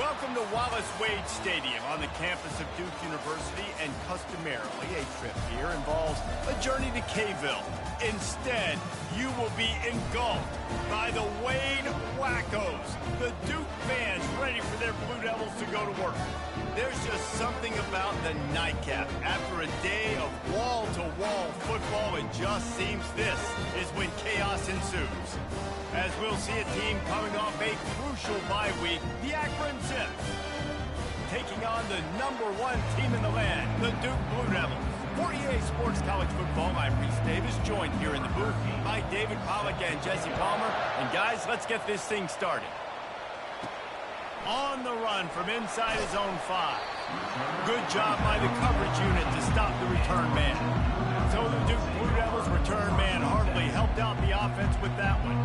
Welcome to Wallace Wade Stadium on the campus of Duke University, and customarily a trip here involves a journey to K-ville. Instead, you will be engulfed by the Wade Wackos, the Duke fans ready for their Blue Devils to go to work. There's just something about the nightcap. After a day of wall-to-wall football, it just seems this is when chaos ensues. As we'll see a team coming off a crucial bye week, the Akron Zips, taking on the #1 team in the land, the Duke Blue Devils. For EA Sports College Football, I'm Reese Davis, joined here in the booth by David Pollack and Jesse Palmer. And guys, let's get this thing started. On the run from inside his own 5. Good job by the coverage unit to stop the return man. So the Duke Blue Devils return man hardly helped out the offense with that one.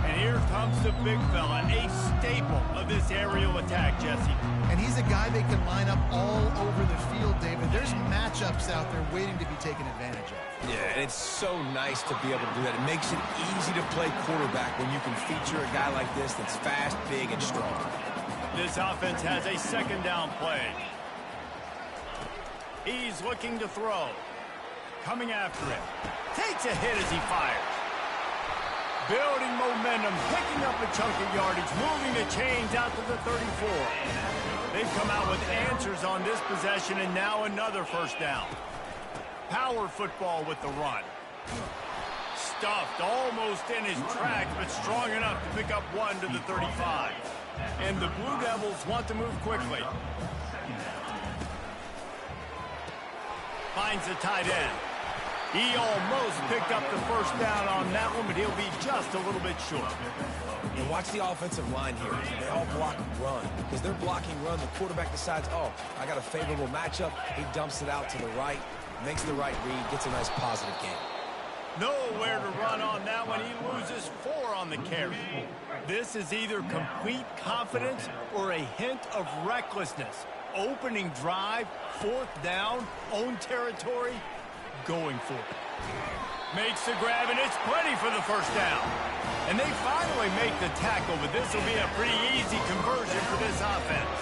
And here comes the big fella, a staple of this aerial attack, Jesse. And he's a guy they can line up all over the field, David. There's matchups out there waiting to be taken advantage of. Yeah, and it's so nice to be able to do that. It makes it easy to play quarterback when you can feature a guy like this that's fast, big, and strong. This offense has a second down play. He's looking to throw. Coming after it. Takes a hit as he fires. Building momentum, picking up a chunk of yardage, moving the chains out to the 34. They've come out with answers on this possession, and now another first down. Power football with the run. Stuffed almost in his tracks, but strong enough to pick up 1 to the 35. And the Blue Devils want to move quickly. Finds the tight end. He almost picked up the first down on that one, but he'll be just a little bit short. And watch the offensive line here. They all block run. Because they're blocking run, the quarterback decides, oh, I got a favorable matchup. He dumps it out to the right, makes the right read, gets a nice positive gain. Nowhere to run on that one. He loses 4 on the carry. This is either complete confidence or a hint of recklessness. Opening drive, 4th down, own territory, going for it. Makes the grab, and it's plenty for the first down. And they finally make the tackle, but this will be a pretty easy conversion for this offense.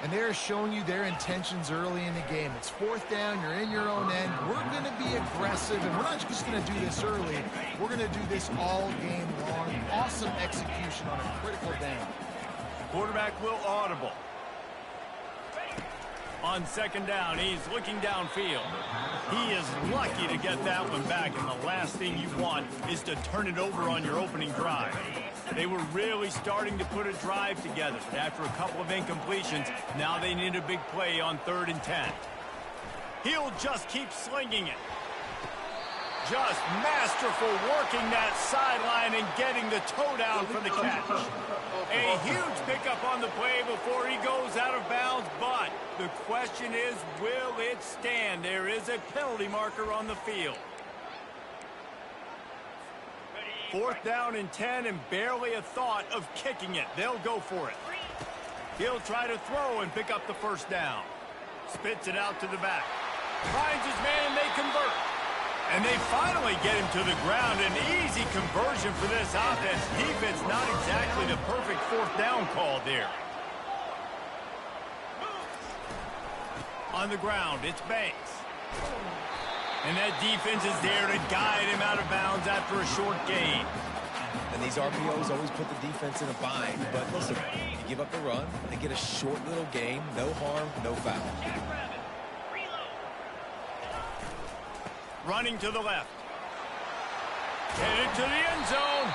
And they're showing you their intentions early in the game. It's 4th down, you're in your own end. We're going to be aggressive, and we're not just going to do this early. We're going to do this all game long. Awesome execution on a critical down. Quarterback will audible. On second down, he's looking downfield. He is lucky to get that one back, and the last thing you want is to turn it over on your opening drive. They were really starting to put a drive together. After a couple of incompletions, now they need a big play on 3rd and 10. He'll just keep slinging it. Just masterful working that sideline and getting the toe down for the catch. A huge pickup on the play before he goes out of bounds, but the question is, will it stand? There is a penalty marker on the field. 4th down and 10, and barely a thought of kicking it. They'll go for it. He'll try to throw and pick up the first down. Spits it out to the back. Finds his man, and they convert. And they finally get him to the ground. An easy conversion for this offense. Defense not exactly the perfect 4th down call there. On the ground, it's Banks. And that defense is there to guide him out of bounds after a short gain. And these RPOs always put the defense in a bind. But listen, you give up the run, they get a short little gain, no harm, no foul. Running to the left. Headed to the end zone.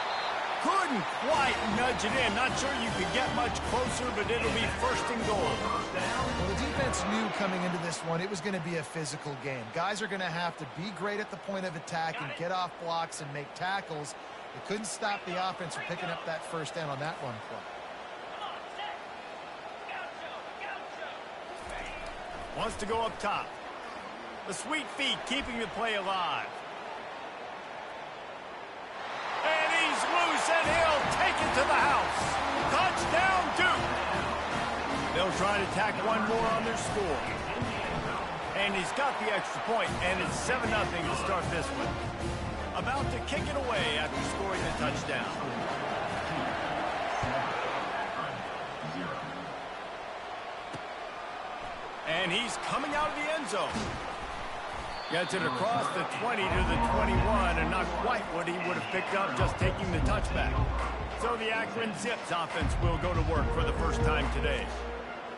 Couldn't quite nudge it in. Not sure you could get much closer, but it'll be 1st and goal. Well, the defense knew coming into this one it was going to be a physical game. Guys are going to have to be great at the point of attack and get off blocks and make tackles. They couldn't stop the offense from picking up that first down on that run play. Wants to go up top. The sweet feet keeping the play alive. And he's loose, and he'll take it to the house. Touchdown, Duke. They'll try to tack one more on their score. And he's got the extra point, and it's 7-0 to start this one. About to kick it away after scoring the touchdown. And he's coming out of the end zone. Gets it across the 20 to the 21, and not quite what he would have picked up just taking the touchback. So the Akron Zips offense will go to work for the first time today.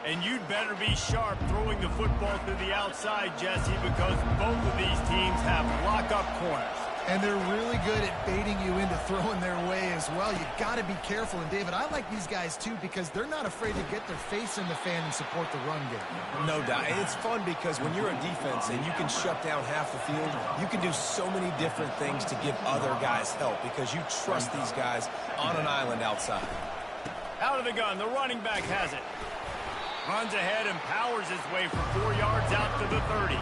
And you'd better be sharp throwing the football to the outside, Jesse, because both of these teams have lock-up corners. And they're really good at baiting you into throwing their way as well. You got to be careful. And, David, I like these guys, too, because they're not afraid to get their face in the fan and support the run game. No doubt. And it's fun because when you're a defense and you can shut down half the field, you can do so many different things to give other guys help because you trust these guys on an island outside. Out of the gun, the running back has it. Runs ahead and powers his way for 4 yards out to the 30.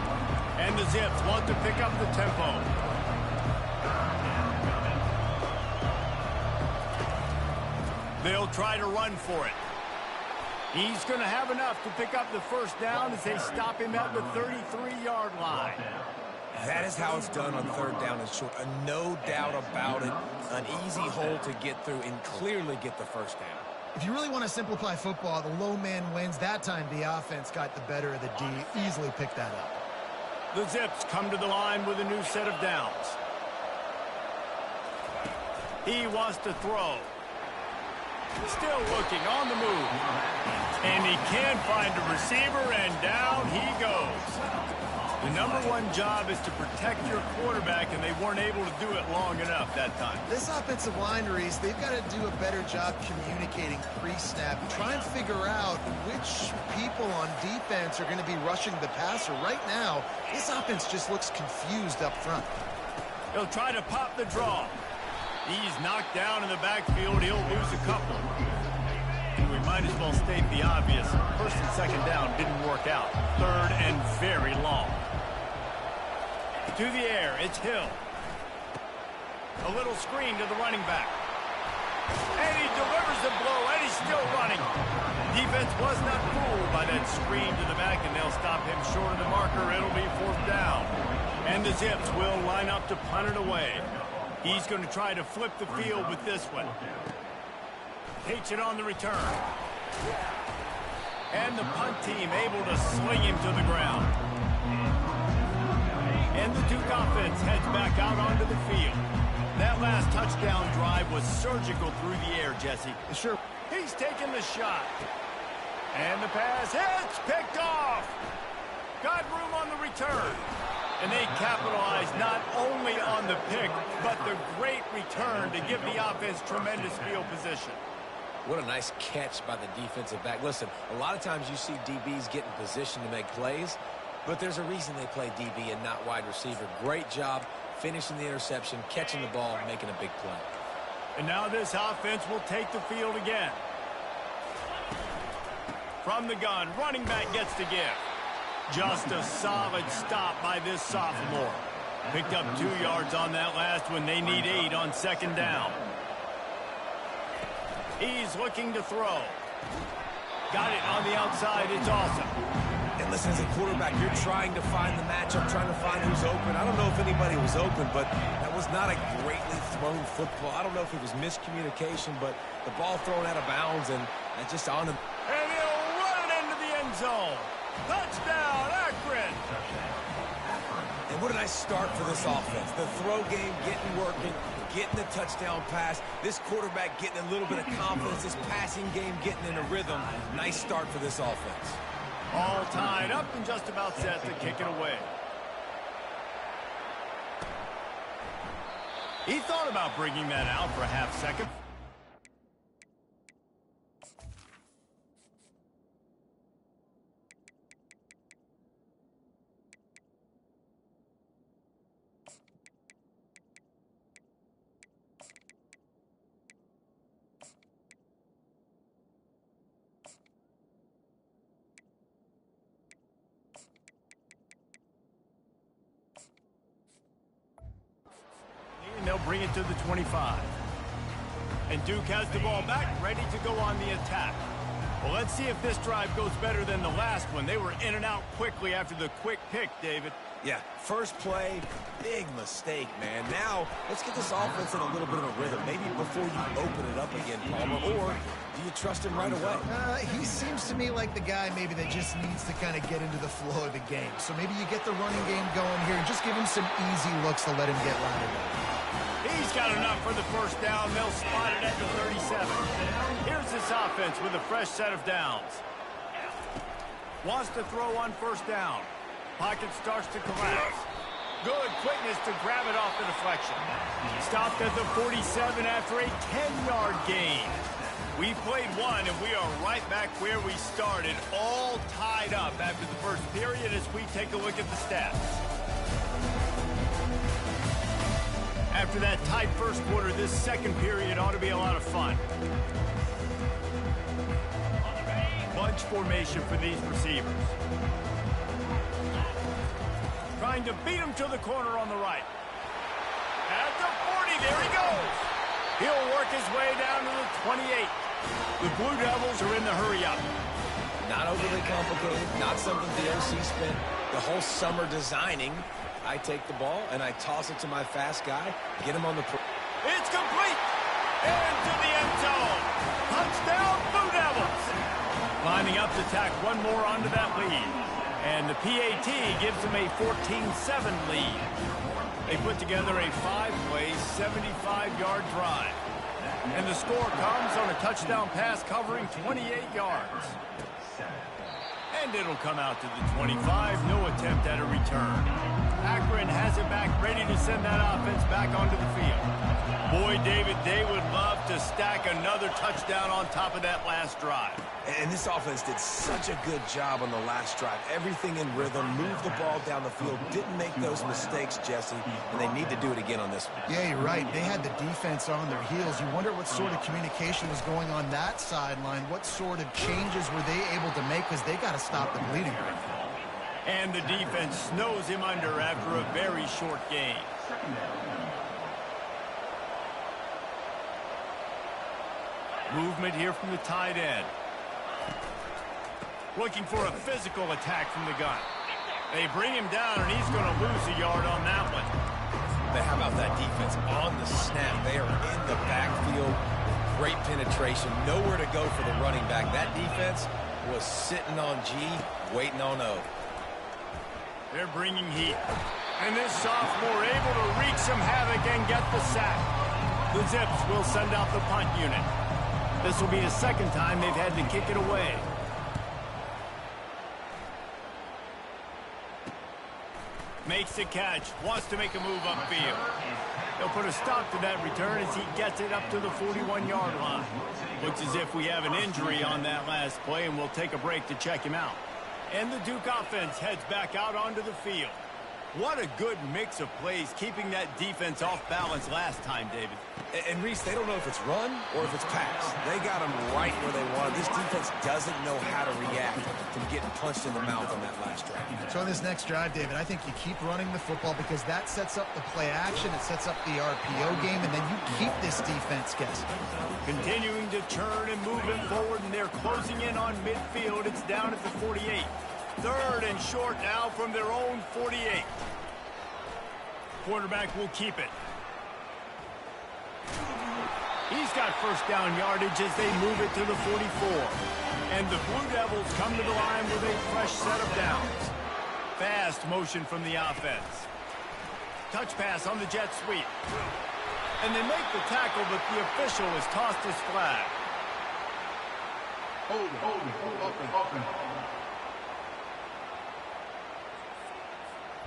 And the Zips want to pick up the tempo. They'll try to run for it. He's going to have enough to pick up the first down as they stop him at the 33-yard line. That is how it's done on third down and short. No doubt about it. An easy hole to get through and clearly get the first down. If you really want to simplify football, the low man wins. That time the offense got the better of the D. Easily picked that up. The Zips come to the line with a new set of downs. He wants to throw. Still looking on the move. And he can find a receiver, and down he goes. The number one job is to protect your quarterback, and they weren't able to do it long enough that time. This offensive line, Reese, they've got to do a better job communicating pre-snap. Try and figure out which people on defense are going to be rushing the passer. Right now, this offense just looks confused up front. He'll try to pop the draw. He's knocked down in the backfield. He'll lose a couple. And we might as well state the obvious. First and second down didn't work out. Third and very long. To the air, it's Hill. A little screen to the running back. And he delivers the blow, and he's still running. Defense was not fooled by that screen to the back, and they'll stop him short of the marker. It'll be fourth down. And the Zips will line up to punt it away. He's going to try to flip the field with this one. Takes it on the return. And the punt team able to sling him to the ground. And the Duke offense heads back out onto the field. That last touchdown drive was surgical through the air, Jesse. Sure. He's taking the shot. And the pass hits, picked off. Got room on the return. And they capitalize not only on the pick, but the great return to give the offense tremendous field position. What a nice catch by the defensive back. Listen, a lot of times you see DBs get in position to make plays, but there's a reason they play DB and not wide receiver. Great job finishing the interception, catching the ball, and making a big play. And now this offense will take the field again. From the gun, running back gets the give. Just a solid stop by this sophomore. Picked up 2 yards on that last one. They need 8 on second down. He's looking to throw. Got it on the outside. It's awesome. And listen, as a quarterback, you're trying to find the matchup, trying to find who's open. I don't know if anybody was open, but that was not a greatly thrown football. I don't know if it was miscommunication, but the ball thrown out of bounds and just on him. And he'll run it into the end zone. Touchdown, Akron! And what a nice start for this offense. The throw game getting working, getting the touchdown pass. This quarterback getting a little bit of confidence. This passing game getting in a rhythm. Nice start for this offense. All tied up and just about set to kick it away. He thought about bringing that out for a half second. And they'll bring it to the 25. And Duke has the ball back, ready to go on the attack. Well, let's see if this drive goes better than the last one. They were in and out quickly after the quick pick, David. Yeah, first play, big mistake, man. Now, let's get this offense in a little bit of a rhythm. Maybe before you open it up again, Palmer, or do you trust him right away? He seems to me like the guy maybe that just needs to kind of get into the flow of the game. So maybe you get the running game going here and just give him some easy looks to let him get louder. He's got enough for the first down. They'll spot it at the 37. Here's this offense with a fresh set of downs. Wants to throw on first down. Pocket starts to collapse. Good quickness to grab it off the deflection. Stopped at the 47 after a 10-yard gain. We played one, and we are right back where we started, all tied up after the first period as we take a look at the stats. After that tight first quarter, this second period ought to be a lot of fun. Bunch formation for these receivers. Trying to beat him to the corner on the right. At the 40, there he goes. He'll work his way down to the 28. The Blue Devils are in the hurry-up. Not overly complicated, not something the OC spent the whole summer designing. I take the ball, and I toss it to my fast guy, get him on the... It's complete! Into the end zone! Touchdown, Blue Devils! Lining up to tack one more onto that lead. And the PAT gives them a 14-7 lead. They put together a 5-play, 75-yard drive. And the score comes on a touchdown pass covering 28 yards. And it'll come out to the 25. No attempt at a return. Akron has it back, ready to send that offense back onto the field. Boy, David, they would love to stack another touchdown on top of that last drive. And this offense did such a good job on the last drive. Everything in rhythm, moved the ball down the field, didn't make those mistakes, Jesse, and they need to do it again on this one. Yeah, you're right. They had the defense on their heels. You wonder what sort of communication was going on that sideline. What sort of changes were they able to make, because they got to stop the bleeding right now. And the defense snows him under after a very short game. Movement here from the tight end. Looking for a physical attack from the gun. They bring him down, and he's going to lose a yard on that one. But how about that defense on the snap? They are in the backfield. Great penetration. Nowhere to go for the running back. That defense was sitting on G, waiting on O. They're bringing heat. And this sophomore able to wreak some havoc and get the sack. The Zips will send out the punt unit. This will be the second time they've had to kick it away. Makes the catch, wants to make a move upfield. They'll put a stop to that return as he gets it up to the 41-yard line. Looks as if we have an injury on that last play, and we'll take a break to check him out. And the Duke offense heads back out onto the field. What a good mix of plays, keeping that defense off balance last time, David. And Reese, they don't know if it's run or if it's pass. They got them right where they wanted. This defense doesn't know how to react from getting punched in the mouth on that last drive. So in this next drive, David, I think you keep running the football because that sets up the play action, it sets up the RPO game, and then you keep this defense guessing. Continuing to turn and move it forward, and they're closing in on midfield. It's down at the 48. Third and short now from their own 48. Quarterback will keep it. He's got first down yardage as they move it to the 44. And the Blue Devils come to the line with a fresh set of downs. Fast motion from the offense. Touch pass on the jet sweep. And they make the tackle, but the official has tossed his flag. Open.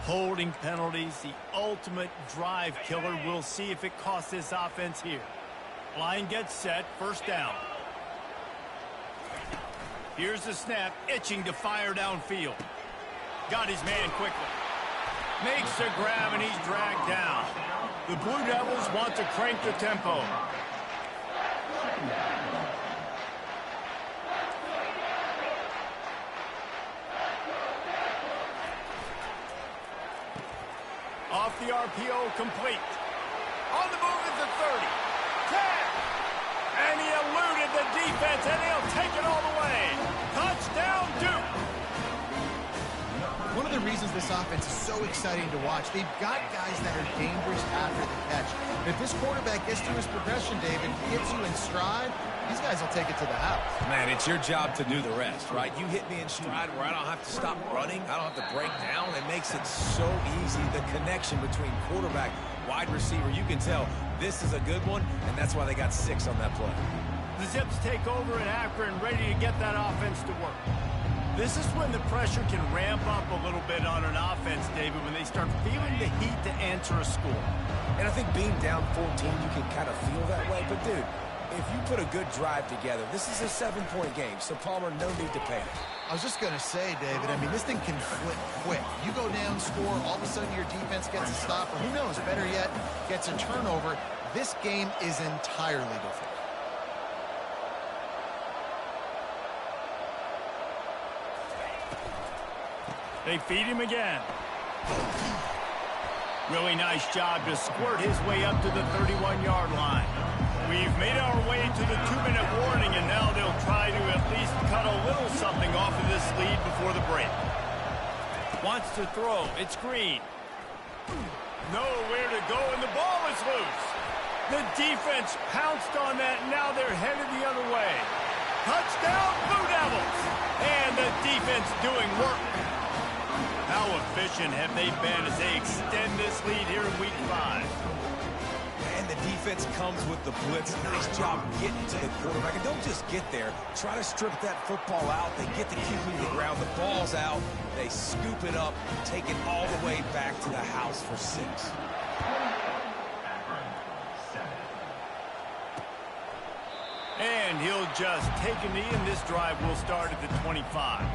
Holding penalties, the ultimate drive killer. We'll see if it costs this offense here. Line gets set, first down. Here's the snap, itching to fire downfield. Got his man quickly. Makes the grab, and he's dragged down. The Blue Devils want to crank the tempo. Off the RPO, complete. On the move at the 30. 10. And he eluded the defense, and he'll take it all the way. Touchdown, Duke. One of their the reasons this offense is so exciting to watch. They've got guys that are dangerous after the catch. If this quarterback gets to his progression, David, gets you in stride, these guys will take it to the house. Man, it's your job to do the rest, right? You hit me in stride where I don't have to stop running. I don't have to break down. It makes it so easy. The connection between quarterback, wide receiver, you can tell this is a good one, and that's why they got 6 on that play. The Zips take over in Akron, ready to get that offense to work. This is when the pressure can ramp up a little bit on an offense, David, when they start feeling the heat to answer a score. And I think being down 14, you can kind of feel that way. But, dude, if you put a good drive together, this is a 7-point game, so Palmer, no need to panic. I was just going to say, David, I mean, this thing can flip quick. You go down, score, all of a sudden your defense gets a stop, or who knows, better yet, gets a turnover. This game is entirely different. They feed him again. Really nice job to squirt his way up to the 31-yard line. We've made our way to the 2-minute warning, and now they'll try to at least cut a little something off of this lead before the break. Wants to throw. It's Green. Nowhere to go, and the ball is loose. The defense pounced on that, and now they're headed the other way. Touchdown, Blue Devils! And the defense doing work. How efficient have they been as they extend this lead here in Week 5? And the defense comes with the blitz. Nice job getting to the quarterback. And don't just get there. Try to strip that football out. They get the QB to the ground. The ball's out. They scoop it up, take it all the way back to the house for 6. And he'll just take a knee, and this drive will start at the 25.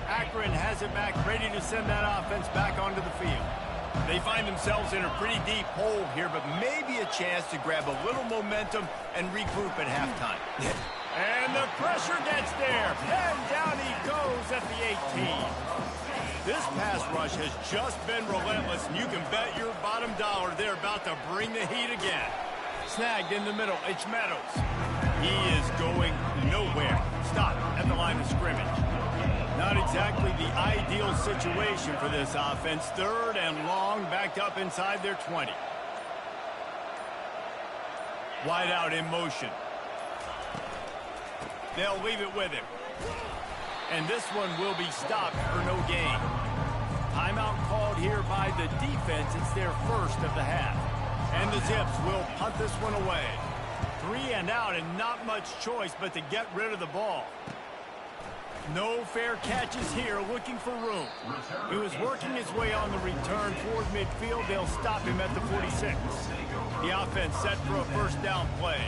Akron has it back, ready to send that offense back onto the field. They find themselves in a pretty deep hole here, but maybe a chance to grab a little momentum and regroup at halftime. And the pressure gets there, and down he goes at the 18. This pass rush has just been relentless, and you can bet your bottom dollar they're about to bring the heat again. Snagged in the middle, it's Meadows. He is going nowhere. Stop at the line of scrimmage. Not exactly the ideal situation for this offense. 3rd and long, backed up inside their 20. Wide out in motion. They'll leave it with him. And this one will be stopped for no gain. Timeout called here by the defense. It's their first of the half. And the Zips will punt this one away. 3 and out, and not much choice but to get rid of the ball. No fair catches here, looking for room. He was working his way on the return toward midfield. They'll stop him at the 46. The offense set for a first down play.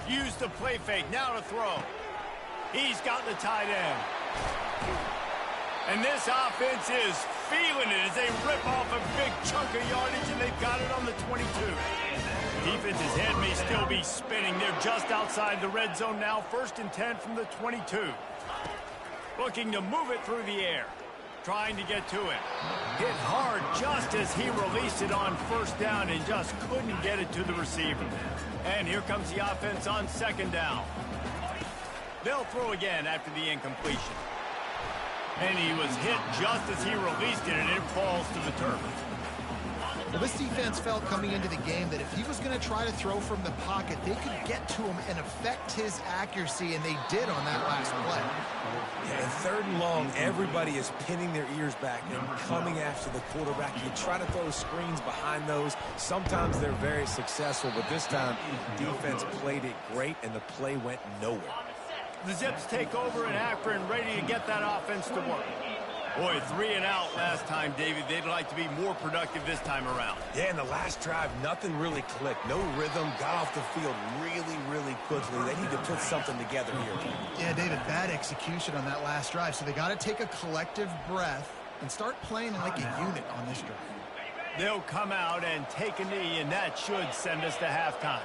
Use the play fake, now to throw. He's got the tight end. And this offense is feeling it as they rip off a big chunk of yardage, and they've got it on the 22. Defense's head may still be spinning. They're just outside the red zone now. 1st and 10 from the 22. Looking to move it through the air. Trying to get to it. Hit hard just as he released it on 1st down and just couldn't get it to the receiver. And here comes the offense on 2nd down. They'll throw again after the incompletion. And he was hit just as he released it, and it falls to the turf. Well, this defense felt coming into the game that if he was going to try to throw from the pocket, they could get to him and affect his accuracy, and they did on that last play. Yeah, and 3rd and long, everybody is pinning their ears back and coming after the quarterback. You try to throw screens behind those. Sometimes they're very successful, but this time, defense played it great, and the play went nowhere. The Zips take over in Akron, ready to get that offense to work. Boy, 3 and out last time, David. They'd like to be more productive this time around. Yeah, in the last drive, nothing really clicked. No rhythm, got off the field really quickly. They need to put something together here. Yeah, David, bad execution on that last drive, so they got to take a collective breath and start playing like a unit on this drive. They'll come out and take a knee, and that should send us to halftime.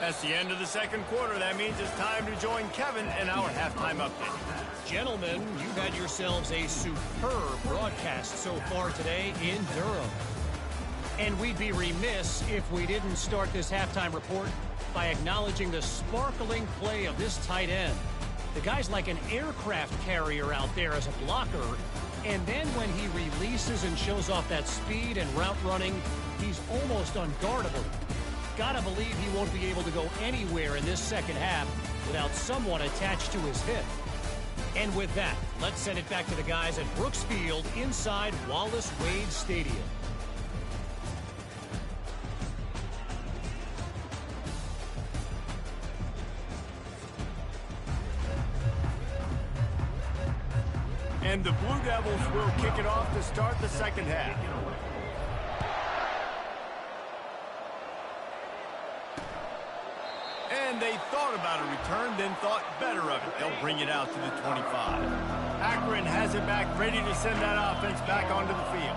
That's the end of the 2nd quarter. That means it's time to join Kevin in our halftime update. Gentlemen, you've had yourselves a superb broadcast so far today in Durham. And we'd be remiss if we didn't start this halftime report by acknowledging the sparkling play of this tight end. The guy's like an aircraft carrier out there as a blocker, and then when he releases and shows off that speed and route running, he's almost unguardable. Gotta believe he won't be able to go anywhere in this second half without someone attached to his hip. And with that, let's send it back to the guys at Brooks Field inside Wallace Wade Stadium. And the Blue Devils will kick it off to start the second half. And they thought about a return, then thought better of it. They'll bring it out to the 25. Akron has it back, ready to send that offense back onto the field.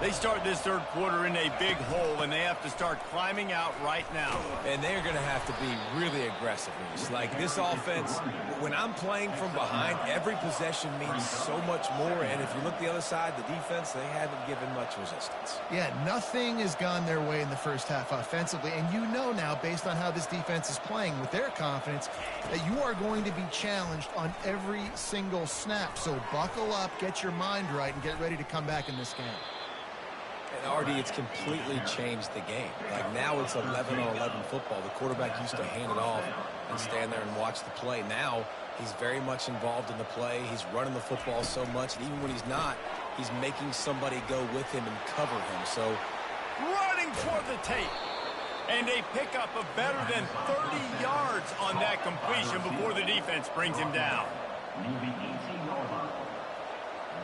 They start this third quarter in a big hole, and they have to start climbing out right now. And they're going to have to be really aggressive. Like this offense, when I'm playing from behind, every possession means so much more. And if you look the other side, the defense, they haven't given much resistance. Yeah, nothing has gone their way in the first half offensively. And you know now, based on how this defense is playing with their confidence, that you are going to be challenged on every single snap. So buckle up, get your mind right, and get ready to come back in this game. And RD, it's completely changed the game. Like now it's 11-on-11 football. The quarterback used to hand it off and stand there and watch the play. Now he's very much involved in the play. He's running the football so much, and even when he's not, he's making somebody go with him and cover him. So running for the tape. And a pickup of better than 30 yards on that completion before the defense brings him down. Moving 18 yard line.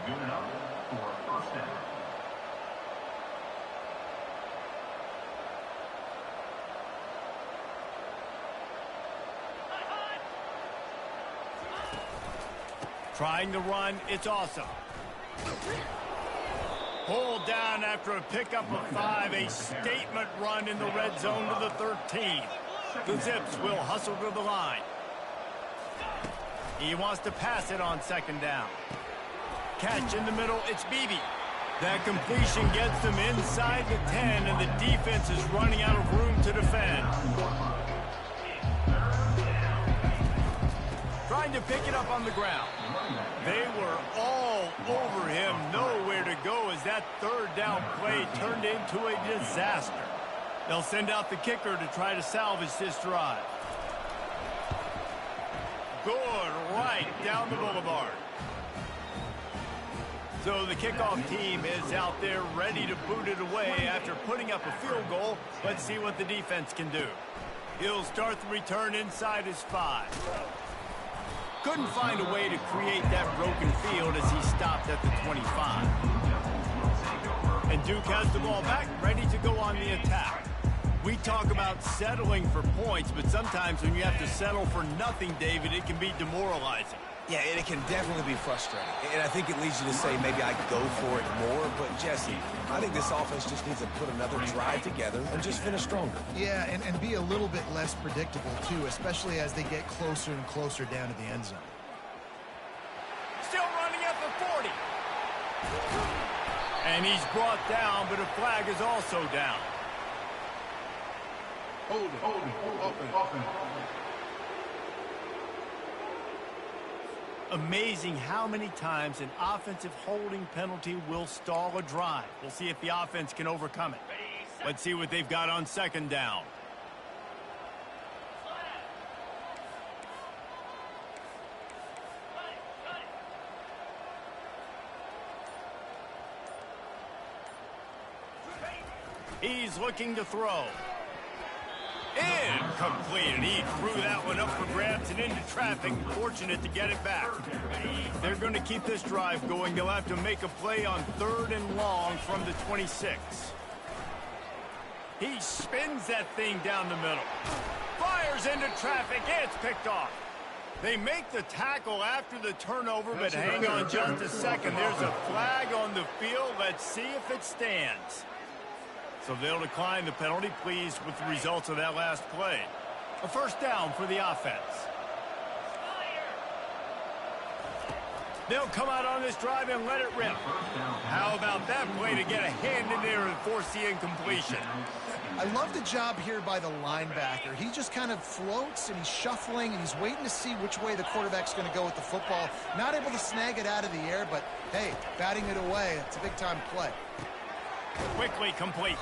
Good enough for a first down. Trying to run, it's awesome. Pulled down after a pickup of 5, a statement run in the red zone to the 13. The Zips will hustle to the line. He wants to pass it on second down. Catch in the middle, it's Beebe. That completion gets them inside the 10, and the defense is running out of room to defend. Trying to pick it up on the ground. They were all over him, nowhere to go as that third down play turned into a disaster. They'll send out the kicker to try to salvage this drive. Good, right down the boulevard. So the kickoff team is out there ready to boot it away after putting up a field goal. Let's see what the defense can do. He'll start the return inside his 5. Couldn't find a way to create that broken field as he stopped at the 25. And Duke has the ball back, ready to go on the attack. We talk about settling for points, but sometimes when you have to settle for nothing, David, it can be demoralizing. yeah, and it can definitely be frustrating. And I think it leads you to say maybe I go for it more. But, Jesse, I think this offense just needs to put another drive together and just finish stronger. Yeah, and be a little bit less predictable, too, especially as they get closer and closer down to the end zone. Still running at the 40. And he's brought down, but a flag is also down. Hold it, open. Amazing how many times an offensive holding penalty will stall a drive. We'll see if the offense can overcome it. Let's see what they've got on second down. He's looking to throw. Incomplete, and he threw that one up for grabs and into traffic. Fortunate to get it back. They're going to keep this drive going. They'll have to make a play on 3rd and long from the 26. He spins that thing down the middle. Fires into traffic. It's picked off. They make the tackle after the turnover, but hang on just a second. There's a flag on the field. Let's see if it stands. So they'll decline the penalty, pleased with the results of that last play. A first down for the offense. They'll come out on this drive and let it rip. How about that play to get a hand in there and force the incompletion? I love the job here by the linebacker. He just kind of floats, and he's shuffling, and he's waiting to see which way the quarterback's going to go with the football. Not able to snag it out of the air, but, hey, batting it away, it's a big-time play. Quickly complete.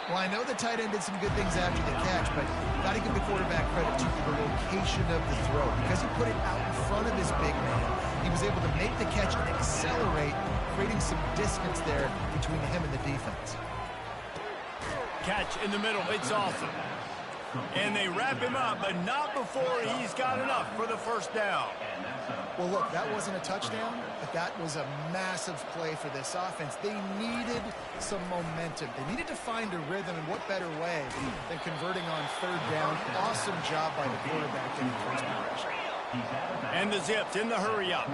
Well, I know the tight end did some good things after the catch, but got to give the quarterback credit to the location of the throw. Because he put it out in front of his big man, he was able to make the catch and accelerate, creating some distance there between him and the defense. Catch in the middle. It's awesome. And they wrap him up, but not before he's got enough for the first down. Well, look, that wasn't a touchdown, but that was a massive play for this offense. They needed some momentum. They needed to find a rhythm, and what better way than converting on third down. Awesome job by the quarterback in the first progression. And the Zips in the hurry up.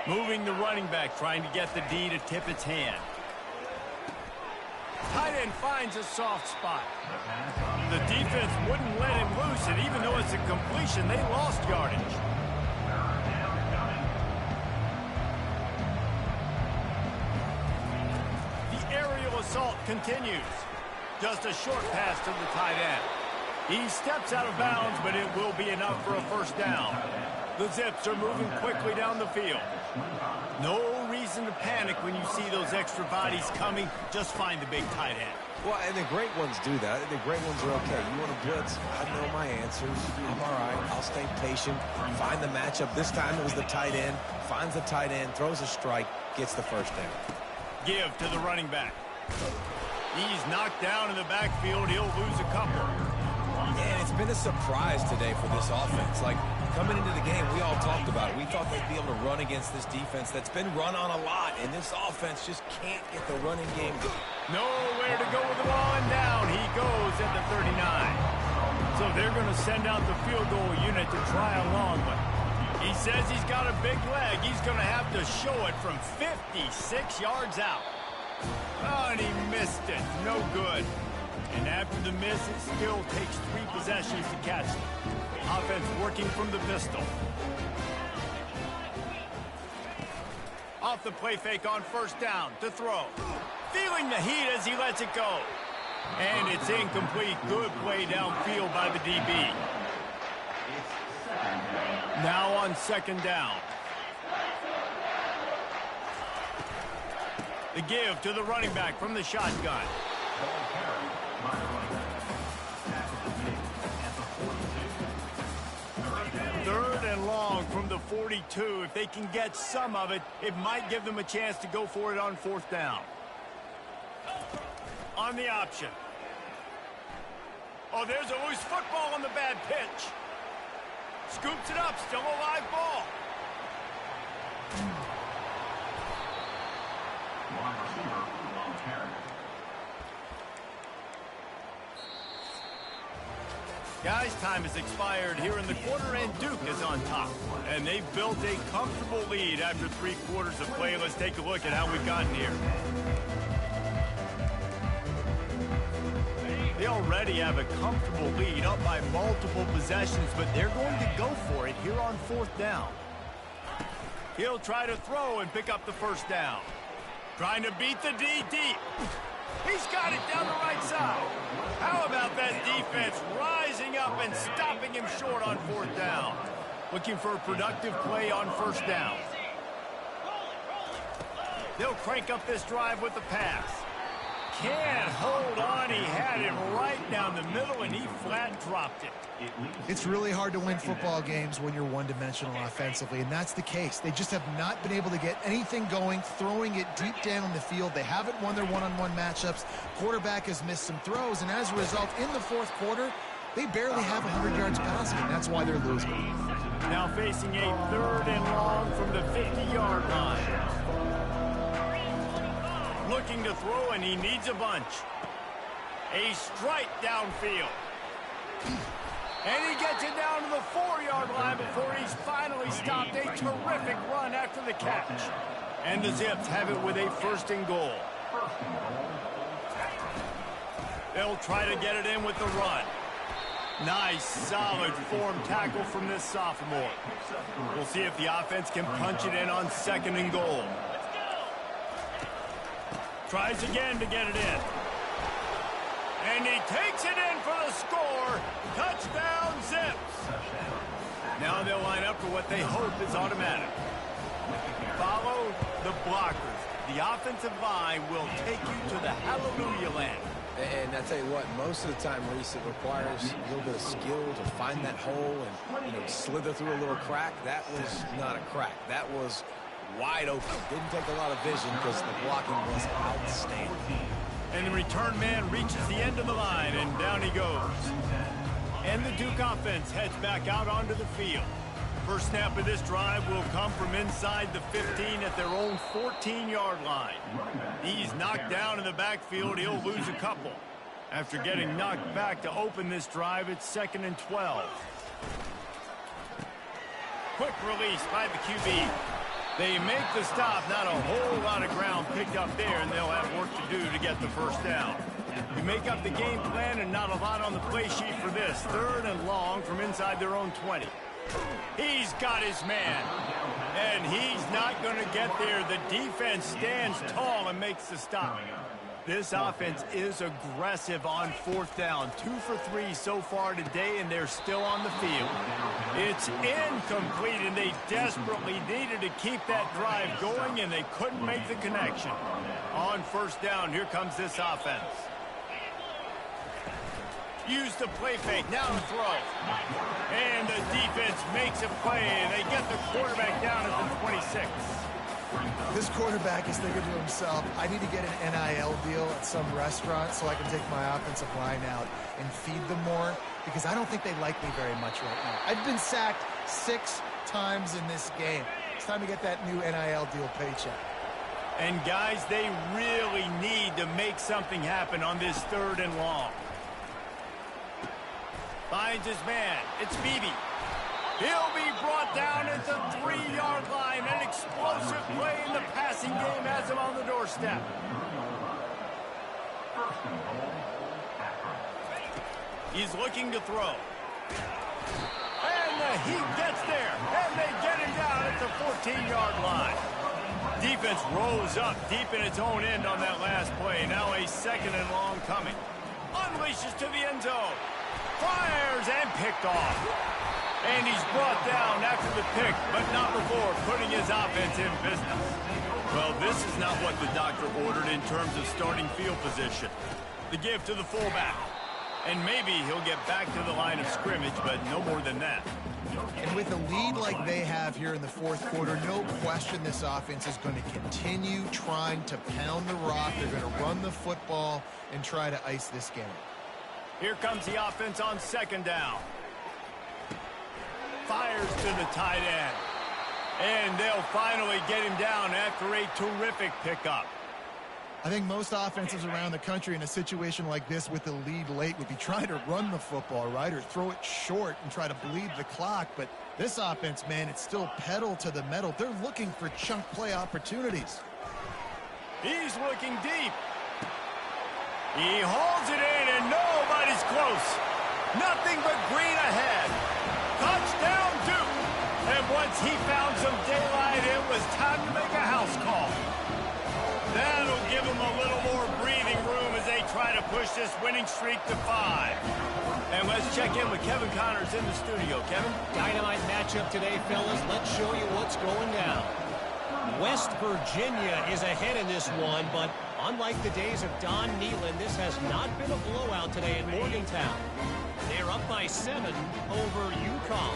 Moving the running back, trying to get the D to tip its hand. Tight end finds a soft spot. The defense wouldn't let him loose, and even though it's a completion, they lost yardage. The aerial assault continues. Just a short pass to the tight end. He steps out of bounds, but it will be enough for a first down. The Zips are moving quickly down the field. No reason to panic when you see those extra bodies coming. Just find the big tight end. Well, and the great ones do that. The great ones are okay. You want to blitz? I know my answers. I'm all right. I'll stay patient. Find the matchup. This time it was the tight end. Finds the tight end, throws a strike, gets the first down. Give to the running back. He's knocked down in the backfield. He'll lose a couple. And it's been a surprise today for this offense. Like, coming into the game, we all talked about it. We thought they'd be able to run against this defense that's been run on a lot, and this offense just can't get the running game going. Nowhere to go with the ball, and down he goes at the 39. So they're going to send out the field goal unit to try a long one. He says he's got a big leg. He's going to have to show it from 56 yards out. Oh, and he missed it. No good. And after the miss, it still takes 3 possessions to catch them. Offense working from the pistol. Off the play fake on first down to throw. Feeling the heat as he lets it go. And it's incomplete. Good play downfield by the DB. Now on second down. The give to the running back from the shotgun. Third and long from the 42. If they can get some of it, it might give them a chance to go for it on fourth down. On the option. Oh, there's a loose football on the bad pitch. Scoops it up, still a live ball. Guys, time has expired here in the quarter, and Duke is on top. And they've built a comfortable lead after 3 quarters of play. Let's take a look at how we've gotten here. They already have a comfortable lead, up by multiple possessions, but they're going to go for it here on fourth down. He'll try to throw and pick up the first down. Trying to beat the D deep. He's got it down the right side. How about that defense rising up and stopping him short on fourth down? Looking for a productive play on first down. They'll crank up this drive with the pass. Can't hold on. He had it right down the middle, and he flat dropped it. It's really hard to win football games when you're one-dimensional offensively, and that's the case. They just have not been able to get anything going, throwing it deep down the field. They haven't won their one-on-one matchups. Quarterback has missed some throws, and as a result, in the fourth quarter, they barely have 100 yards passing, and that's why they're losing. Now facing a third and long from the 50-yard line. Looking to throw, and he needs a bunch. A strike downfield. And he gets it down to the 4-yard line before he's finally stopped. A terrific run after the catch. And the Zips have it with a first and goal. They'll try to get it in with the run. Nice, solid form tackle from this sophomore. We'll see if the offense can punch it in on 2nd and goal. Tries again to get it in. And he takes it in for the score. Touchdown, Zips. Now they'll line up for what they hope is automatic. Follow the blockers. The offensive line will take you to the hallelujah land. And I tell you what, most of the time, Reese, it requires a little bit of skill to find that hole and slither through a little crack. That was not a crack. That was wide open. Didn't take a lot of vision because the blocking was outstanding. And the return man reaches the end of the line, and down he goes. And the Duke offense heads back out onto the field. First snap of this drive will come from inside the 15 at their own 14-yard line. He's knocked down in the backfield. He'll lose a couple. After getting knocked back to open this drive, it's 2nd and 12. Quick release by the QB. They make the stop. Not a whole lot of ground picked up there, and they'll have work to do to get the first down. You make up the game plan and not a lot on the play sheet for this. 3rd and long from inside their own 20. He's got his man, and he's not going to get there. The defense stands tall and makes the stop. This offense is aggressive on 4th down. 2 for 3 so far today, and they're still on the field. It's incomplete, and they desperately needed to keep that drive going, and they couldn't make the connection. On 1st down, here comes this offense. Use the play fake, now to throw. And the defense makes a play. They get the quarterback down at the 26. This quarterback is thinking to himself, I need to get an NIL deal at some restaurant so I can take my offensive line out and feed them more, because I don't think they like me very much right now. I've been sacked 6 times in this game. It's time to get that new NIL deal paycheck. And guys, they really need to make something happen on this 3rd and long. Finds his man. It's Beebe. He'll be brought down at the 3-yard line. An explosive play in the passing game has him on the doorstep. He's looking to throw. And the heat gets there. And they get him down at the 14-yard line. Defense rose up deep in its own end on that last play. Now a 2nd and long coming. Unleashes to the end zone. Fires and picked off. And he's brought down after the pick, but not before putting his offense in business. Well, this is not what the doctor ordered in terms of starting field position. The give to the fullback. And maybe he'll get back to the line of scrimmage, but no more than that. And with a lead like they have here in the 4th quarter, no question this offense is going to continue trying to pound the rock. They're going to run the football and try to ice this game. Here comes the offense on 2nd down. Fires to the tight end. And they'll finally get him down after a terrific pickup. I think most offenses around the country in a situation like this with the lead late would be trying to run the football, right, or throw it short and try to bleed the clock. But this offense, man, it's still pedal to the metal. They're looking for chunk play opportunities. He's looking deep. He holds it in, and nobody's close. Nothing but green ahead. Touchdown, Duke. And once he found some daylight, it was time to make a house call. That'll give him a little more breathing room as they try to push this winning streak to 5. And let's check in with Kevin Connors in the studio. Kevin? Dynamite matchup today, fellas. Let's show you what's going down. West Virginia is ahead in this one, but unlike the days of Don Nehlen, this has not been a blowout today in Morgantown. They're up by 7 over UConn.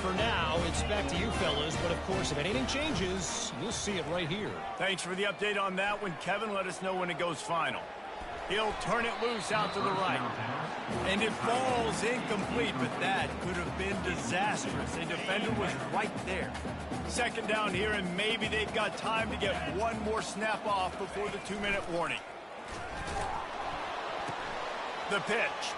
For now, it's back to you fellas, but of course, if anything changes, you'll see it right here. Thanks for the update on that one, Kevin. Let us know when it goes final. He'll turn it loose out to the right. And it falls incomplete, but that could have been disastrous. A defender was right there. 2nd down here, and maybe they've got time to get one more snap off before the 2-minute warning. The pitch.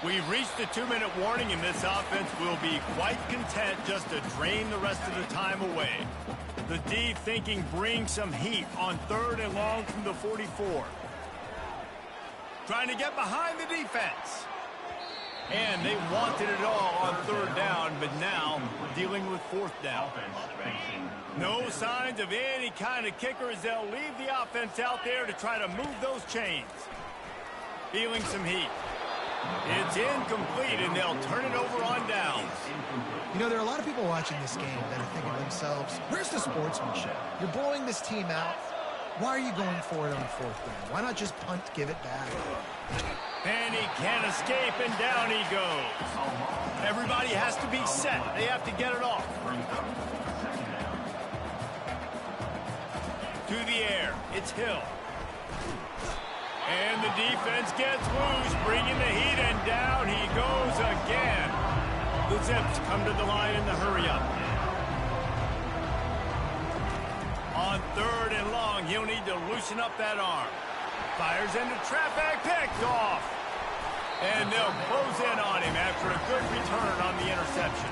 We've reached the 2-minute warning, and this offense will be quite content just to drain the rest of the time away. The D thinking bring some heat on 3rd and long from the 44. Trying to get behind the defense. And they wanted it all on third down, but now dealing with fourth down. No signs of any kind of kicker as they'll leave the offense out there to try to move those chains. Feeling some heat. It's incomplete, and they'll turn it over on downs. You know, there are a lot of people watching this game that are thinking to themselves, where's the sportsmanship? You're blowing this team out. Why are you going for it on fourth down? Why not just punt, give it back? And he can't escape, and down he goes. Everybody has to be set. They have to get it off. To the air. It's Hill. And the defense gets loose, bringing the heat, and down he goes again. The Zips come to the line in the hurry-up. On third and long, he'll need to loosen up that arm. Fires into traffic, picked off. And they'll close in on him after a good return on the interception.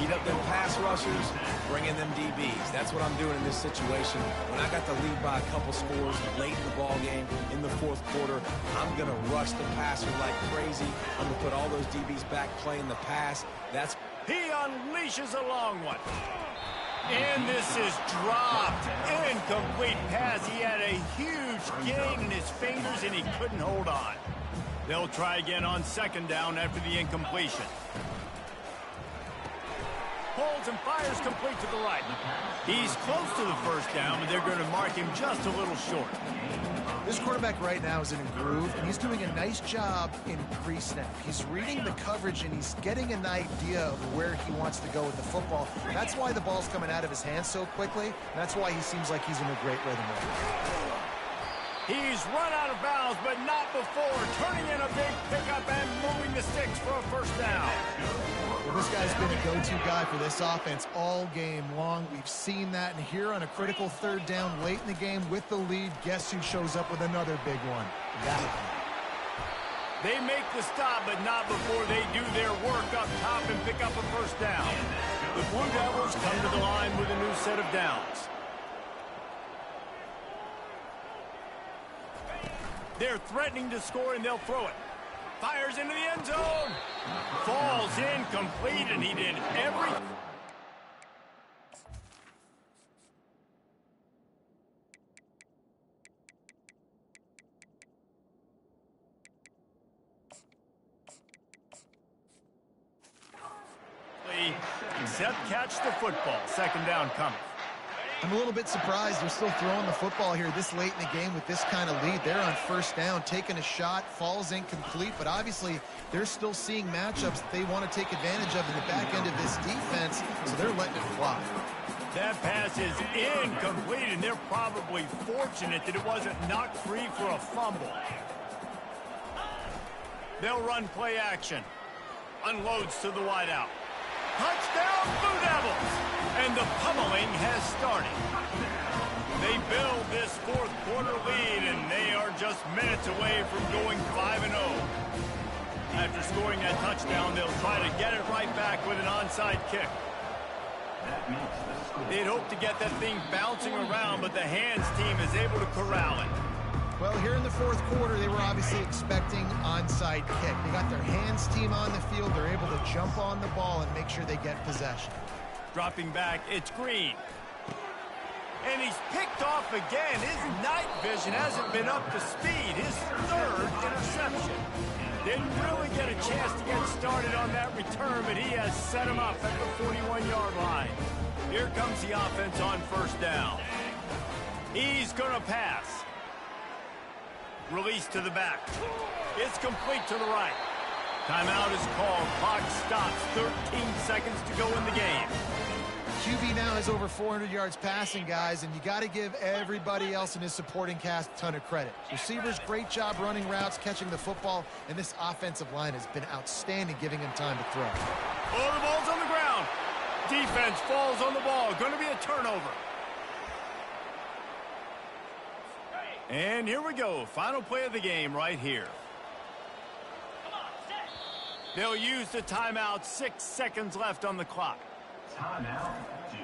Heat up them pass rushers, bring in them DBs. That's what I'm doing in this situation. When I got the lead by a couple scores late in the ball game, in the fourth quarter, I'm going to rush the passer like crazy. I'm going to put all those DBs back playing the pass. He unleashes a long one. And this is dropped. Incomplete pass. He had a huge gain in his fingers, and he couldn't hold on. They'll try again on second down after the incompletion. Holds and fires complete to the right. He's close to the first down, but they're going to mark him just a little short. This quarterback right now is in a groove, and he's doing a nice job in pre-snap. He's reading the coverage, and he's getting an idea of where he wants to go with the football. That's why the ball's coming out of his hands so quickly. That's why he seems like he's in a great rhythm right now. He's run out of bounds, but not before turning in a big pickup and moving the sticks for a first down. Well, this guy's been a go-to guy for this offense all game long. We've seen that, and here on a critical third down late in the game with the lead, guess who shows up with another big one? That one. They make the stop, but not before they do their work up top and pick up a first down. The Blue Devils come to the line with a new set of downs. They're threatening to score, and they'll throw it. Fires into the end zone. Falls incomplete, and he did everything. Except catch the football. Second down coming. I'm a little bit surprised they're still throwing the football here this late in the game with this kind of lead. They're on first down, taking a shot, falls incomplete, but obviously they're still seeing matchups that they want to take advantage of in the back end of this defense, so they're letting it fly. That pass is incomplete, and they're probably fortunate that it wasn't knocked free for a fumble. They'll run play action. Unloads to the wideout. Touchdown, Blue Devils! And the pummeling has started. They build this fourth quarter lead, and they are just minutes away from going 5-0. After scoring that touchdown, they'll try to get it right back with an onside kick. They'd hope to get that thing bouncing around, but the hands team is able to corral it. Well, here in the fourth quarter, they were obviously expecting onside kick. They got their hands team on the field. They're able to jump on the ball and make sure they get possession. Dropping back, it's Green. And he's picked off again. His night vision hasn't been up to speed. His third interception. Didn't really get a chance to get started on that return, but he has set him up at the 41-yard line. Here comes the offense on first down. He's going to pass. Release to the back. It's complete to the right. Timeout is called. Clock stops. 13 seconds to go in the game. QB now has over 400 yards passing, guys, and you got to give everybody else in his supporting cast a ton of credit. Receivers, great job running routes, catching the football, and this offensive line has been outstanding, giving him time to throw. Oh, the ball's on the ground. Defense falls on the ball. Going to be a turnover. And here we go. Final play of the game right here. They'll use the timeout. 6 seconds left on the clock. Timeout, Duke.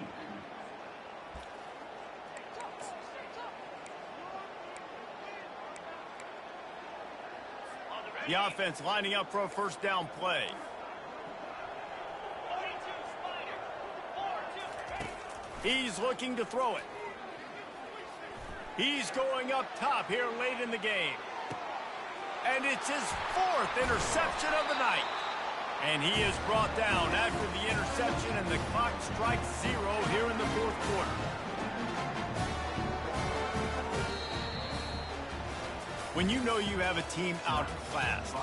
The offense lining up for a first down play. He's looking to throw it. He's going up top here late in the game. And it's his 4th interception of the night. And he is brought down after the interception, and the clock strikes 0 here in the 4th quarter. When you know you have a team outclassed,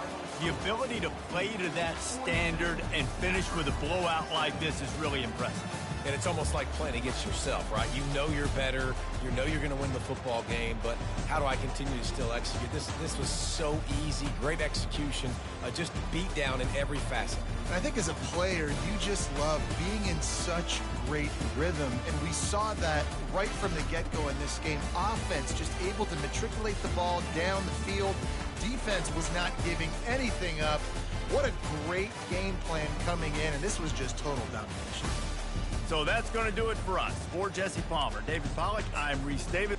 the ability to play to that standard and finish with a blowout like this is really impressive. And it's almost like playing against yourself, right? You know you're better. You know you're going to win the football game, but how do I continue to still execute? This was so easy, great execution, just beat down in every facet. And I think as a player, you just love being in such great rhythm, and we saw that right from the get-go in this game. Offense just able to matriculate the ball down the field. Defense was not giving anything up. What a great game plan coming in, and this was just total domination. So that's going to do it for us. For Jesse Palmer, David Pollack, I'm Reese Davis.